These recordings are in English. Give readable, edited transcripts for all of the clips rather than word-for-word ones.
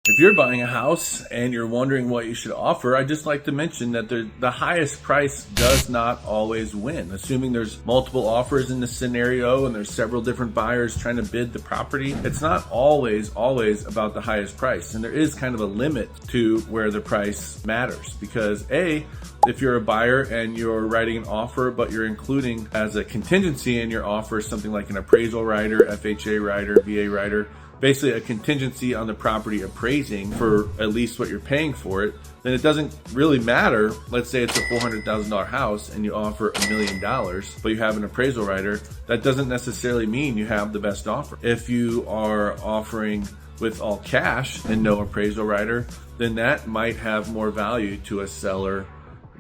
If you're buying a house and you're wondering what you should offer, I'd just like to mention that the highest price does not always win. Assuming there's multiple offers in the scenario and there's several different buyers trying to bid the property, it's not always about the highest price. And there is kind of a limit to where the price matters because if you're a buyer and you're writing an offer, but you're including as a contingency in your offer something like an appraisal writer, FHA writer, VA writer, basically a contingency on the property appraising for at least what you're paying for it, then it doesn't really matter. Let's say it's a $400,000 house and you offer $1 million, but you have an appraisal writer. That doesn't necessarily mean you have the best offer. If you are offering with all cash and no appraisal writer, then that might have more value to a seller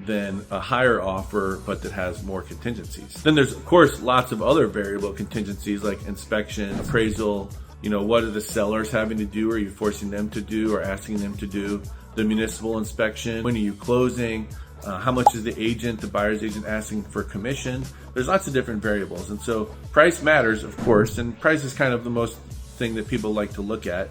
than a higher offer, but that has more contingencies. Then there's, of course, lots of other variable contingencies like inspection, appraisal. What are the sellers having to do? Are you forcing them to do or asking them to do? The municipal inspection. When are you closing? How much is the buyer's agent asking for commission? There's lots of different variables. And so price matters, of course, and price is kind of the most thing that people like to look at.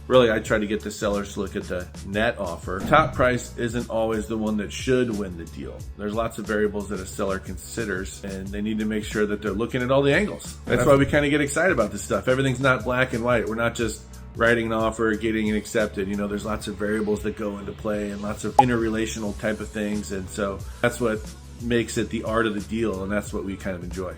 Really, I try to get the sellers to look at the net offer. Top price isn't always the one that should win the deal. There's lots of variables that a seller considers, and they need to make sure that they're looking at all the angles. That's why we kind of get excited about this stuff. Everything's not black and white. We're not just writing an offer, getting it accepted. There's lots of variables that go into play and lots of interrelational type of things. And so that's what makes it the art of the deal, and that's what we kind of enjoy.